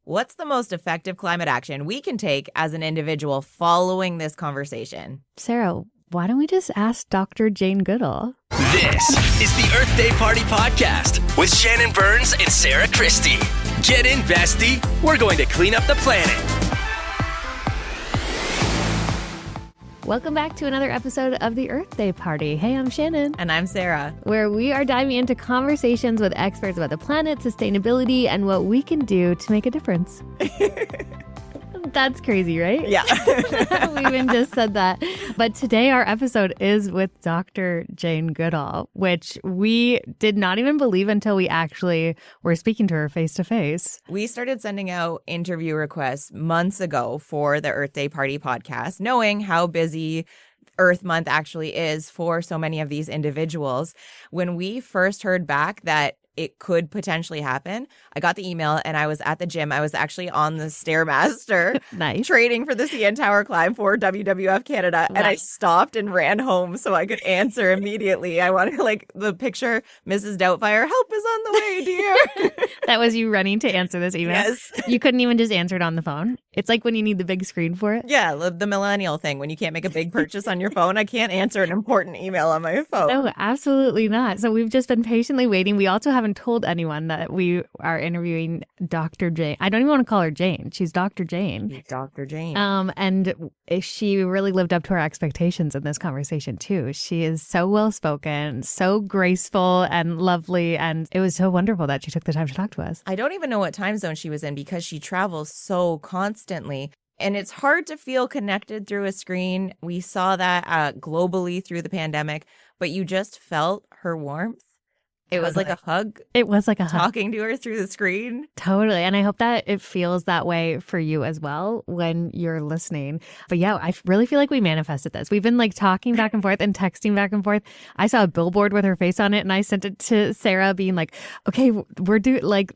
What's the most effective climate action we can take as an individual following this conversation? Sarah, why don't we just ask Dr. Jane Goodall? This is the Earth Day Party Podcast with Shannon Burns and Sarah Christie. Get in, bestie. We're going to clean up the planet. Welcome back to another episode of the Earth Day Party. Hey, I'm Shannon. And I'm Sarah. Where we are diving into conversations with experts about the planet, sustainability, and what we can do to make a difference. That's crazy, right? Yeah. We even just said that. But today our episode is with Dr. Jane Goodall, which we did not even believe until we actually were speaking to her face to face. We started sending out interview requests months ago for the Earth Day Party podcast, knowing how busy Earth Month actually is for so many of these individuals. When we first heard back that it could potentially happen, I got the email and I was at the gym. I was actually on the Stairmaster Nice. training for the CN Tower climb for WWF Canada. And I stopped and ran home so I could answer immediately. I wanted the picture, Mrs. Doubtfire, help is on the way, dear. That was you running to answer this email? Yes. You couldn't even just answer it on the phone? It's like when you need the big screen for it? Yeah, the millennial thing. When you can't make a big purchase on your phone, I can't answer an important email on my phone. No, absolutely not. So we've just been patiently waiting. We also haven't told anyone that we are interviewing Dr. Jane. I don't even want to call her Jane. She's Dr. Jane. Dr. Jane. And she really lived up to our expectations in this conversation too. She is so well spoken, so graceful and lovely. And it was so wonderful that she took the time to talk to us. I don't even know what time zone she was in because she travels so constantly. And it's hard to feel connected through a screen. We saw that globally through the pandemic, but you just felt her warmth. It was like a hug. It was like a hug. Talking to her through the screen. Totally. And I hope that it feels that way for you as well when you're listening. But yeah, I really feel like we manifested this. We've been talking back and forth and texting back and forth. I saw a billboard with her face on it and I sent it to Sarah being like, okay,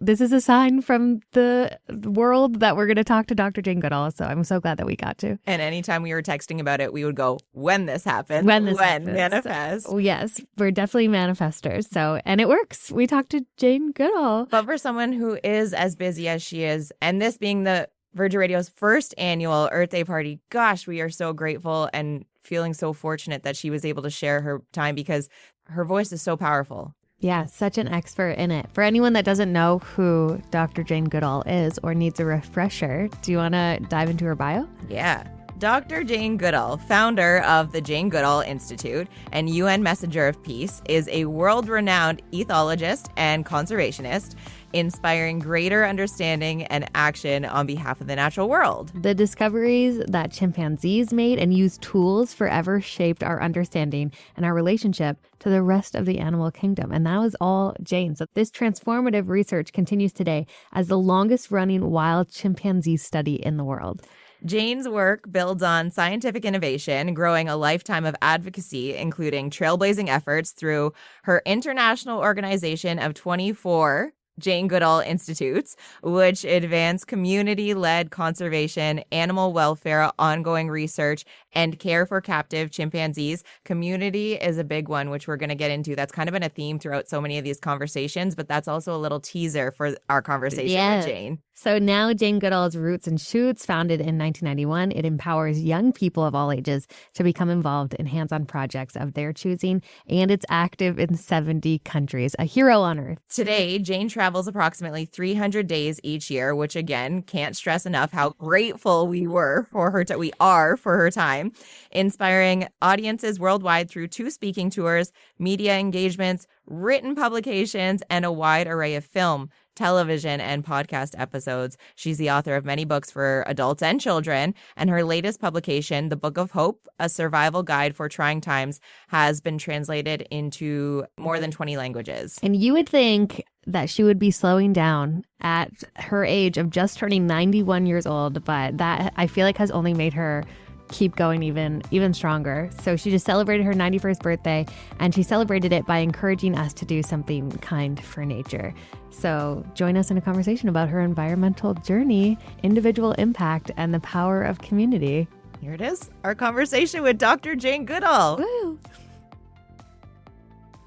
this is a sign from the world that we're going to talk to Dr. Jane Goodall. So I'm so glad that we got to. And anytime we were texting about it, we would go, when this happens. When manifest. So, yes, we're definitely manifestors. So, and it works. We talked to Jane Goodall. But for someone who is as busy as she is, and this being the Virgin Radio's first annual Earth Day Party, gosh, we are so grateful and feeling so fortunate that she was able to share her time because her voice is so powerful. Yeah, such an expert in it. For anyone that doesn't know who Dr. Jane Goodall is or needs a refresher, do you want to dive into her bio? Yeah. Dr. Jane Goodall, founder of the Jane Goodall Institute and UN Messenger of Peace, is a world-renowned ethologist and conservationist, inspiring greater understanding and action on behalf of the natural world. The discoveries that chimpanzees made and used tools forever shaped our understanding and our relationship to the rest of the animal kingdom. And that was all Jane. So this transformative research continues today as the longest-running wild chimpanzee study in the world. Jane's work builds on scientific innovation, growing a lifetime of advocacy, including trailblazing efforts through her international organization of 24 Jane Goodall Institutes, which advance community-led conservation, animal welfare, ongoing research, and care for captive chimpanzees. Community is a big one, which we're going to get into. That's kind of been a theme throughout so many of these conversations, but that's also a little teaser for our conversation with Jane. So now Jane Goodall's Roots and Shoots, founded in 1991, it empowers young people of all ages to become involved in hands-on projects of their choosing, and it's active in 70 countries, a hero on Earth. Today, Jane travels approximately 300 days each year, which again, can't stress enough how grateful we are for her time, inspiring audiences worldwide through 2 speaking tours, media engagements, written publications, and a wide array of film, television, and podcast episodes. She's the author of many books for adults and children, and her latest publication, The Book of Hope, A Survival Guide for Trying Times, has been translated into more than 20 languages. And you would think that she would be slowing down at her age of just turning 91 years old, but that I feel like has only made her keep going even stronger. So she just celebrated her 91st birthday, and she celebrated it by encouraging us to do something kind for nature. So join us in a conversation about her environmental journey, individual impact, and the power of community. Here it is, our conversation with Dr. Jane Goodall. Woo!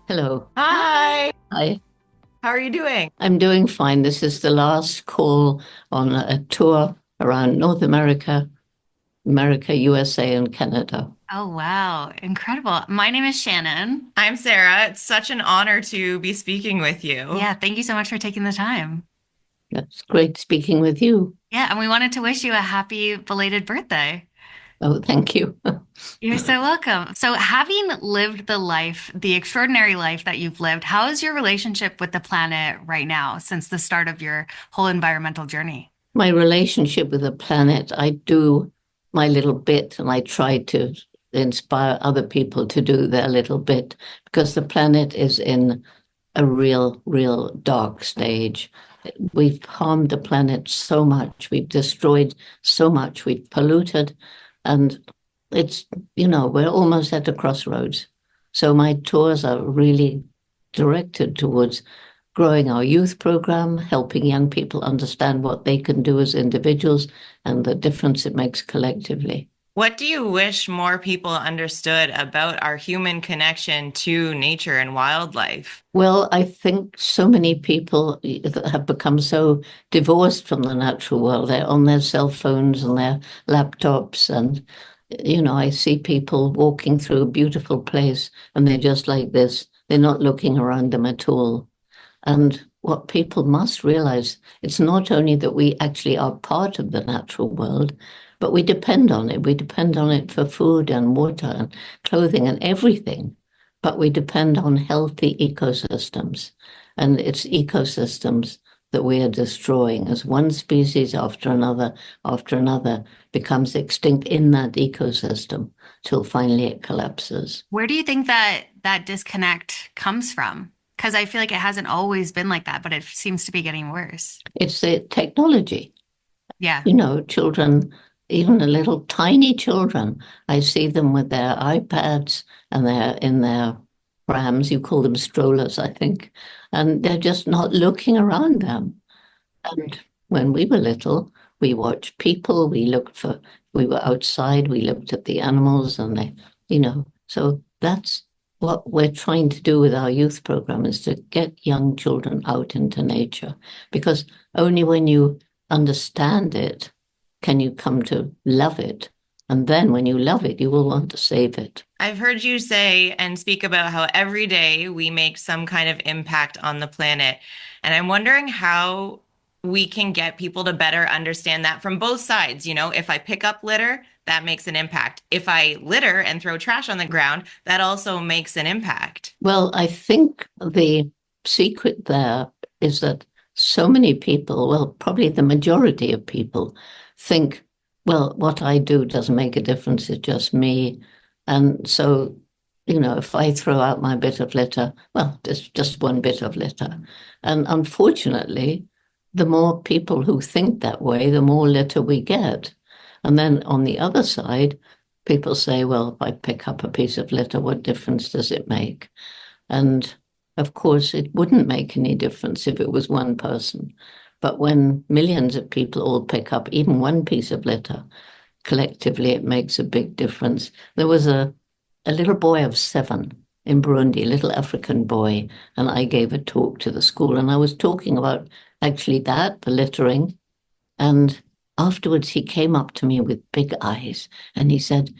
Hello. Hi. Hi. How are you doing? I'm doing fine. This is the last call on a tour around North America, USA, and Canada. Oh, wow. Incredible. My name is Shannon. I'm Sarah. It's such an honor to be speaking with you. Yeah, thank you so much for taking the time. It's great speaking with you. Yeah, and we wanted to wish you a happy belated birthday. Oh, thank you. You're so welcome. So, having lived the extraordinary life that you've lived, how is your relationship with the planet right now since the start of your whole environmental journey? My relationship with the planet, I do my little bit and I try to inspire other people to do their little bit because the planet is in a real dark stage. We've harmed the planet so much. We've destroyed so much. We've polluted. And it's, we're almost at a crossroads. So my tours are really directed towards growing our youth program, helping young people understand what they can do as individuals and the difference it makes collectively. What do you wish more people understood about our human connection to nature and wildlife? Well, I think so many people have become so divorced from the natural world. They're on their cell phones and their laptops. And, I see people walking through a beautiful place and they're just like this. They're not looking around them at all. And what people must realize, it's not only that we actually are part of the natural world, but we depend on it. We depend on it for food and water and clothing and everything. But we depend on healthy ecosystems. And it's ecosystems that we are destroying as one species after another becomes extinct in that ecosystem till finally it collapses. Where do you think that disconnect comes from? Because I feel like it hasn't always been like that, but it seems to be getting worse. It's the technology. Yeah. Children, even the little tiny children, I see them with their iPads and they're in their prams, you call them strollers, I think, and they're just not looking around them. And when we were little, we watched people, we were outside, we looked at the animals and so that's what we're trying to do with our youth program is to get young children out into nature, because only when you understand it can you come to love it. And then when you love it, you will want to save it. I've heard you say and speak about how every day we make some kind of impact on the planet. And I'm wondering how we can get people to better understand that from both sides. If I pick up litter, that makes an impact. If I litter and throw trash on the ground, that also makes an impact. Well, I think the secret there is that so many people, well, probably the majority of people think, well, what I do doesn't make a difference. It's just me. And so, if I throw out my bit of litter, well, there's just one bit of litter. And unfortunately, the more people who think that way, the more litter we get. And then on the other side, people say, well, if I pick up a piece of litter, what difference does it make? And of course, it wouldn't make any difference if it was one person. But when millions of people all pick up even one piece of litter, collectively it makes a big difference. There was a little boy of 7 in Burundi, a little African boy, and I gave a talk to the school, and I was talking about actually the littering. And afterwards he came up to me with big eyes and he said,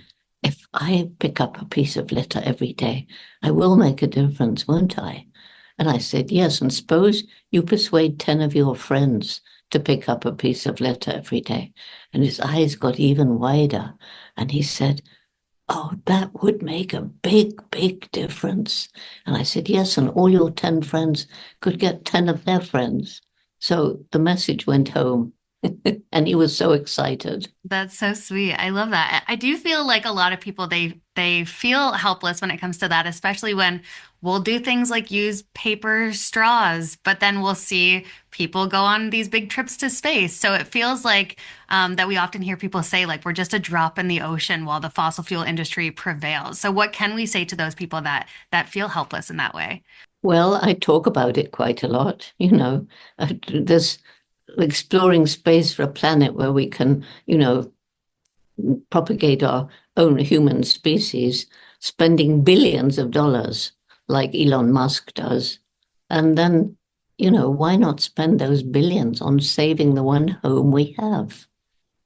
if I pick up a piece of litter every day, I will make a difference, won't I? And I said, yes, and suppose you persuade 10 of your friends to pick up a piece of litter every day. And his eyes got even wider. And he said, oh, that would make a big difference. And I said, yes, and all your 10 friends could get 10 of their friends. So the message went home. And he was so excited. That's so sweet. I love that. I do feel like a lot of people, they feel helpless when it comes to that, especially when we'll do things like use paper straws, but then we'll see people go on these big trips to space. So it feels like that we often hear people say, like, we're just a drop in the ocean while the fossil fuel industry prevails. So what can we say to those people that feel helpless in that way? Well, I talk about it quite a lot. There's exploring space for a planet where we can, propagate our own human species, spending billions of dollars like Elon Musk does. And then why not spend those billions on saving the one home we have?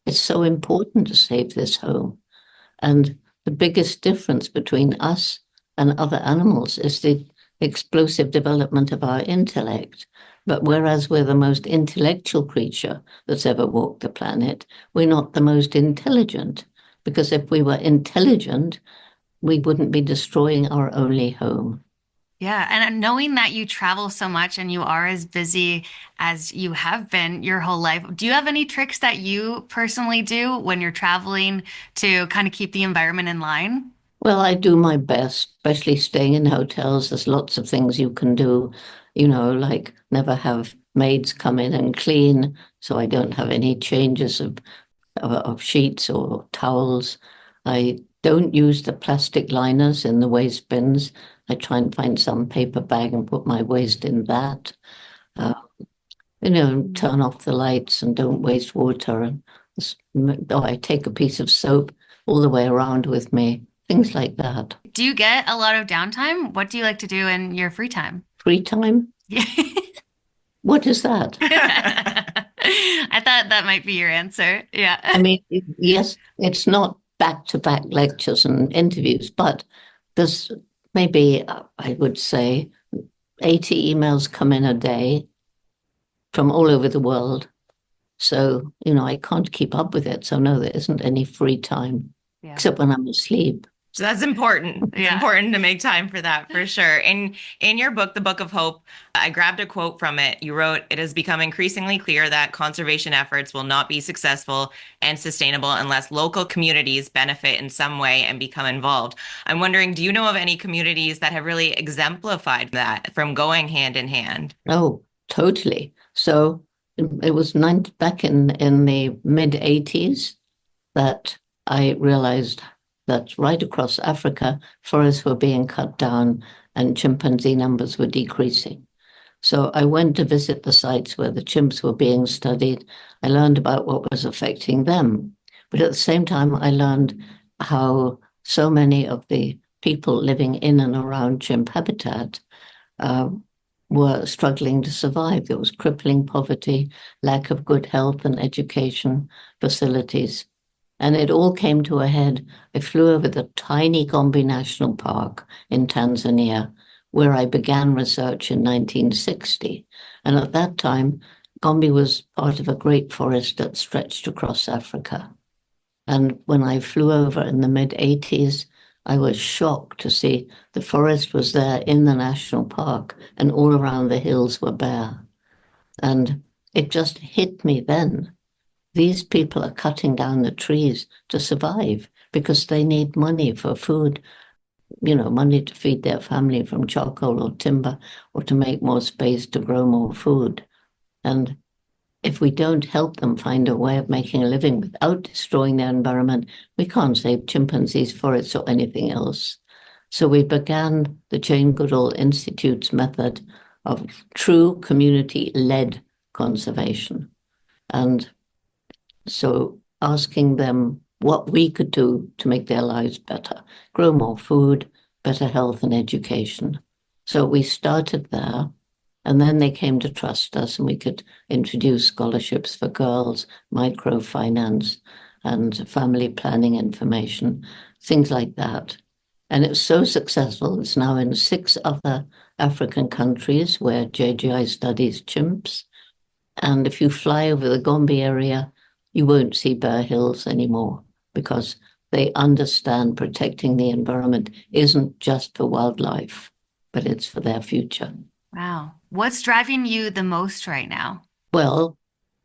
It's so important to save this home. And the biggest difference between us and other animals is the explosive development of our intellect. But whereas we're the most intellectual creature that's ever walked the planet, we're not the most intelligent. Because if we were intelligent, we wouldn't be destroying our only home. Yeah, and knowing that you travel so much and you are as busy as you have been your whole life, do you have any tricks that you personally do when you're traveling to kind of keep the environment in line? Well, I do my best, especially staying in hotels. There's lots of things you can do, like never have maids come in and clean, so I don't have any changes of sheets or towels. I don't use the plastic liners in the waste bins. I try and find some paper bag and put my waste in that. Uh, turn off the lights and don't waste water. And I take a piece of soap all the way around with me, things like that. Do you get a lot of downtime? What do you like to do in your free time? Free time? Yeah. What is that? I thought that might be your answer. Yeah. I mean, yes, it's not back-to-back lectures and interviews, but there's maybe, I would say, 80 emails come in a day from all over the world. So, I can't keep up with it. So no, there isn't any free time, except when I'm asleep. So that's important. It's important to make time for that, for sure. In your book, The Book of Hope, I grabbed a quote from it. You wrote, "It has become increasingly clear that conservation efforts will not be successful and sustainable unless local communities benefit in some way and become involved." I'm wondering, do you know of any communities that have really exemplified that from going hand in hand? Oh, totally. So it was back in the mid-80s that I realized that right across Africa, forests were being cut down and chimpanzee numbers were decreasing. So I went to visit the sites where the chimps were being studied. I learned about what was affecting them. But at the same time, I learned how so many of the people living in and around chimp habitat were struggling to survive. There was crippling poverty, lack of good health and education facilities. And it all came to a head. I flew over the tiny Gombe National Park in Tanzania, where I began research in 1960. And at that time, Gombe was part of a great forest that stretched across Africa. And when I flew over in the mid-80s, I was shocked to see the forest was there in the national park and all around the hills were bare. And it just hit me then. These people are cutting down the trees to survive because they need money for food, money to feed their family from charcoal or timber or to make more space to grow more food. And if we don't help them find a way of making a living without destroying their environment, we can't save chimpanzees, forests, or anything else. So we began the Jane Goodall Institute's method of true community-led conservation. And so asking them what we could do to make their lives better, grow more food, better health and education. So we started there, and then they came to trust us, and we could introduce scholarships for girls, microfinance, and family planning information, things like that. And it was so successful, it's now in 6 other African countries where JGI studies chimps. And if you fly over the Gombe area, you won't see bare hills anymore because they understand protecting the environment isn't just for wildlife, but it's for their future. Wow. What's driving you the most right now? Well,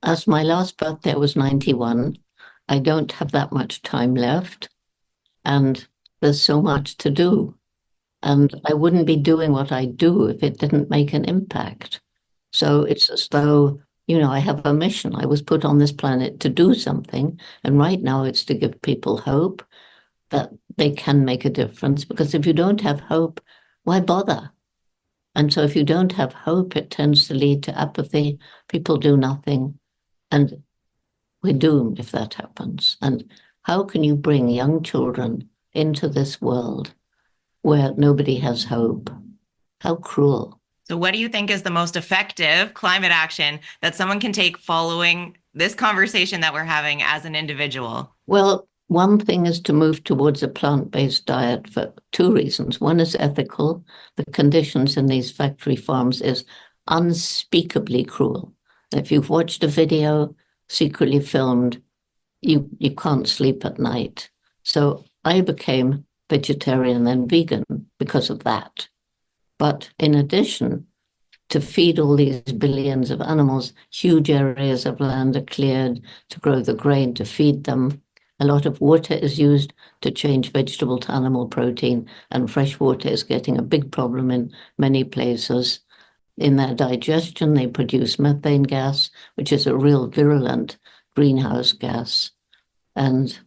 as my last birthday was 91, I don't have that much time left, and there's so much to do. And I wouldn't be doing what I do if it didn't make an impact. So it's as though I have a mission. I was put on this planet to do something. And right now it's to give people hope that they can make a difference. Because if you don't have hope, why bother? And so if you don't have hope, it tends to lead to apathy. People do nothing. And we're doomed if that happens. And how can you bring young children into this world where nobody has hope? How cruel. So, what do you think is the most effective climate action that someone can take following this conversation that we're having as an individual? Well, one thing is to move towards a plant-based diet for two reasons. One is ethical. The conditions in these factory farms is unspeakably cruel. If you've watched a video secretly filmed, you can't sleep at night. So I became vegetarian and vegan because of that. But in addition, to feed all these billions of animals, huge areas of land are cleared to grow the grain to feed them. A lot of water is used to change vegetable to animal protein, and fresh water is getting a big problem in many places. In their digestion, they produce methane gas, which is a real virulent greenhouse gas. And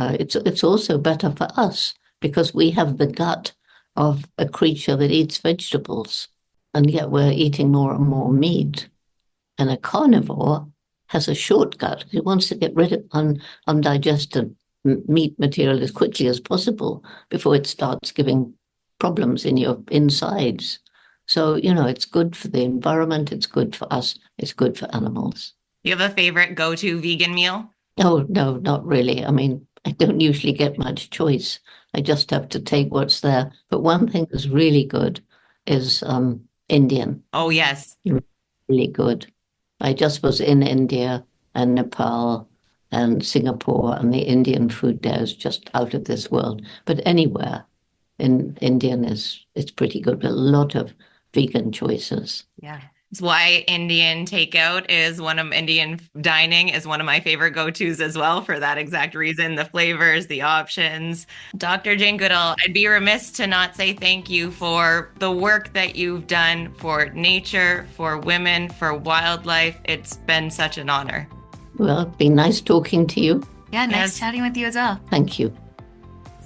it's also better for us because we have the gut of a creature that eats vegetables, and yet we're eating more and more meat. And a carnivore has a short gut. It wants to get rid of undigested meat material as quickly as possible before it starts giving problems in your insides. So, it's good for the environment, it's good for us, it's good for animals. You have a favorite go-to vegan meal? Oh, no, not really. I mean, I don't usually get much choice. I just have to take what's there. But one thing that's really good is Indian. Oh, yes. Really good. I just was in India and Nepal and Singapore, and the Indian food there is just out of this world. But anywhere in Indian it's pretty good. But a lot of vegan choices. Yeah. It's why Indian dining is one of my favorite go-tos as well for that exact reason, the flavors, the options. Dr. Jane Goodall, I'd be remiss to not say thank you for the work that you've done for nature, for women, for wildlife. It's been such an honor. Well, it's been nice talking to you. Yeah, nice Yes. chatting with you as well. Thank you.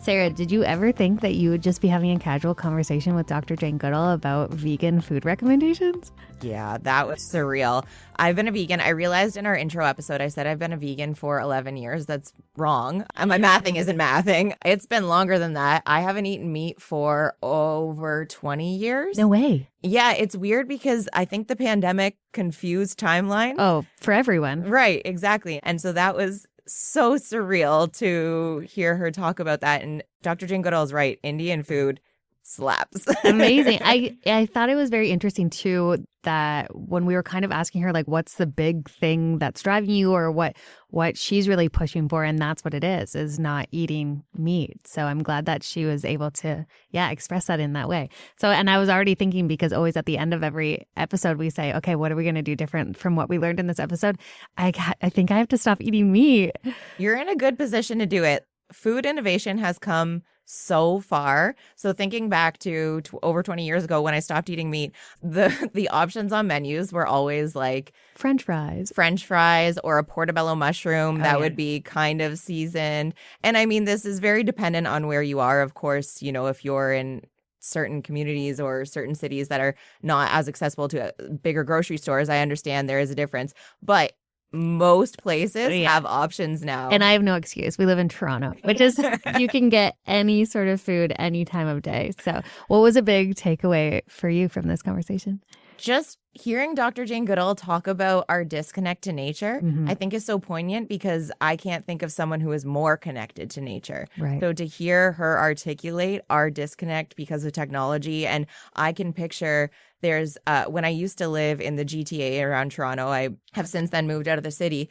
Sarah, did you ever think that you would just be having a casual conversation with Dr. Jane Goodall about vegan food recommendations? Yeah, that was surreal. I've been a vegan. I realized in our intro episode, I said I've been a vegan for 11 years. That's wrong. My mathing isn't mathing. It's been longer than that. I haven't eaten meat for over 20 years. No way. Yeah, it's weird because I think the pandemic confused timeline. Oh, for everyone. Right, exactly. And so that was so surreal to hear her talk about that. And Dr. Jane Goodall is right. Indian food slaps. Amazing. I thought it was very interesting too that when we were kind of asking her like what's the big thing that's driving you or what she's really pushing for, and that's what it is not eating meat. So I'm glad that she was able to express that in that way. So, and I was already thinking, because always at the end of every episode we say, okay, what are we going to do different from what we learned in this episode? I think I have to stop eating meat. You're in a good position to do it. Food innovation has come so far. So thinking back to over 20 years ago when I stopped eating meat, the options on menus were always like French fries or a portobello mushroom that would be kind of seasoned. And I mean, this is very dependent on where you are. Of course, if you're in certain communities or certain cities that are not as accessible to bigger grocery stores, I understand there is a difference. But most places have options now. And I have no excuse. We live in Toronto, which is you can get any sort of food any time of day. So what was a big takeaway for you from this conversation? Just hearing Dr. Jane Goodall talk about our disconnect to nature, I think is so poignant because I can't think of someone who is more connected to nature. Right. So to hear her articulate our disconnect because of technology, and I can picture there's when I used to live in the GTA around Toronto, I have since then moved out of the city.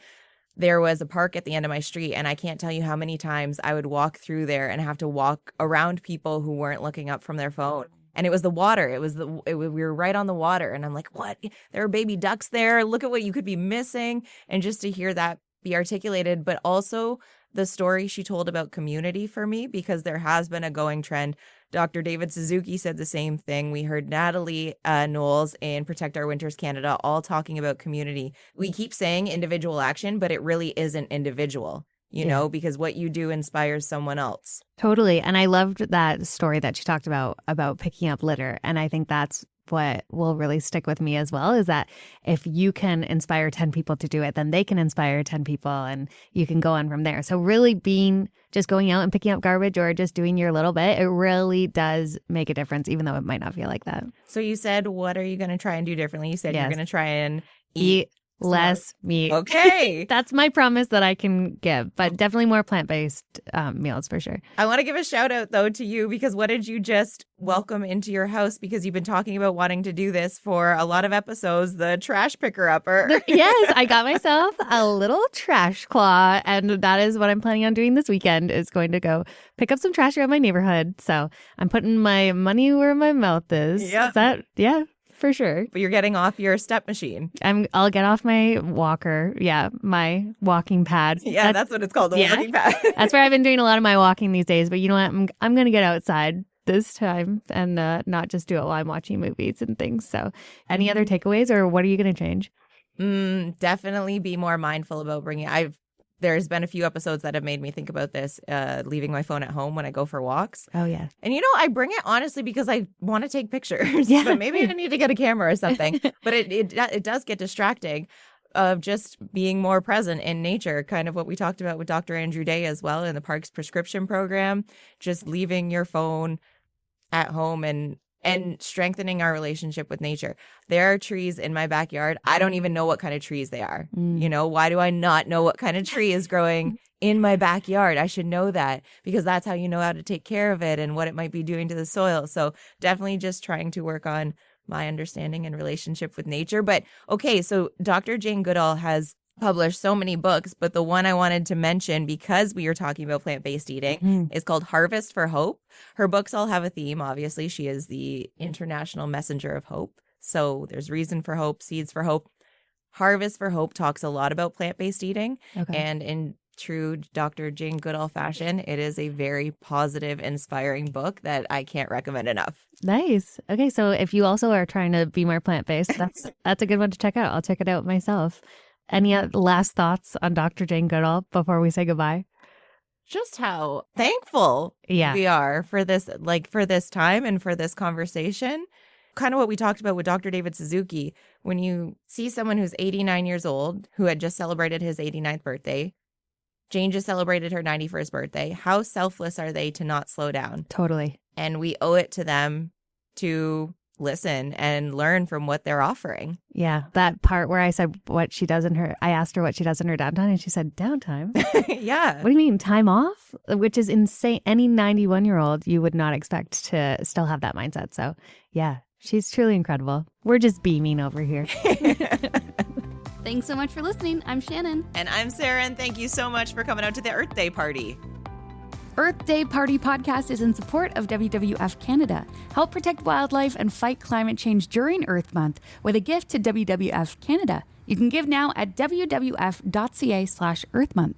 There was a park at the end of my street, and I can't tell you how many times I would walk through there and have to walk around people who weren't looking up from their phone. And it was the water. We were right on the water. And I'm like, what? There are baby ducks there. Look at what you could be missing. And just to hear that be articulated, but also the story she told about community for me, because there has been a going trend. Dr. David Suzuki said the same thing. We heard Natalie Knowles in Protect Our Winters Canada all talking about community. We keep saying individual action, but it really isn't individual. Because what you do inspires someone else. Totally. And I loved that story that she talked about picking up litter. And I think that's what will really stick with me as well, is that if you can inspire 10 people to do it, then they can inspire 10 people and you can go on from there. So really just going out and picking up garbage or just doing your little bit, it really does make a difference, even though it might not feel like that. So you said, what are you going to try and do differently? You said Yes. you're going to try and Eat less meat. Okay. That's my promise that I can give, but definitely more plant-based meals for sure. I want to give a shout out though to you, because what did you just welcome into your house? Because you've been talking about wanting to do this for a lot of episodes, the trash picker upper. Yes, I got myself a little trash claw, and that is what I'm planning on doing this weekend, is going to go pick up some trash around my neighborhood. So I'm putting my money where my mouth is. Yep. Yeah, for sure. But you're getting off your step machine. I'll get off my walker. Yeah, my walking pad. Yeah, that's what it's called, the walking pad. That's where I've been doing a lot of my walking these days. But you know what? I'm going to get outside this time and not just do it while I'm watching movies and things. So any other takeaways, or what are you going to change? Definitely be more mindful about there's been a few episodes that have made me think about this, leaving my phone at home when I go for walks. Oh, yeah. And I bring it honestly because I want to take pictures. Yeah. But maybe I need to get a camera or something. But it does get distracting, of just being more present in nature, kind of what we talked about with Dr. Andrew Day as well in the Parks prescription program, just leaving your phone at home and strengthening our relationship with nature. There are trees in my backyard. I don't even know what kind of trees they are. Why do I not know what kind of tree is growing in my backyard? I should know that, because that's how you know how to take care of it and what it might be doing to the soil. So definitely just trying to work on my understanding and relationship with nature. But okay, so Dr. Jane Goodall has published so many books, but the one I wanted to mention, because we were talking about plant-based eating, is called Harvest for Hope. Her books all have a theme. Obviously, she is the international messenger of hope. So there's Reason for Hope, Seeds for Hope. Harvest for Hope talks a lot about plant-based eating. Okay. And in true Dr. Jane Goodall fashion, it is a very positive, inspiring book that I can't recommend enough. Nice. Okay, so if you also are trying to be more plant-based, that's a good one to check out. I'll check it out myself. Any last thoughts on Dr. Jane Goodall before we say goodbye? Just how thankful we are for this time and for this conversation. Kind of what we talked about with Dr. David Suzuki. When you see someone who's 89 years old, who had just celebrated his 89th birthday, Jane just celebrated her 91st birthday. How selfless are they to not slow down? Totally. And we owe it to them to listen and learn from what they're offering. Yeah, that part where I said I asked her what she does in her downtime, and she said, downtime? Yeah. What do you mean, time off? Which is insane. Any 91-year-old, you would not expect to still have that mindset. So yeah, she's truly incredible. We're just beaming over here. Thanks so much for listening. I'm Shannon. And I'm Sarah, and thank you so much for coming out to the Earth Day party. Earth Day Party podcast is in support of WWF Canada. Help protect wildlife and fight climate change during Earth Month with a gift to WWF Canada. You can give now at wwf.ca/earthmonth.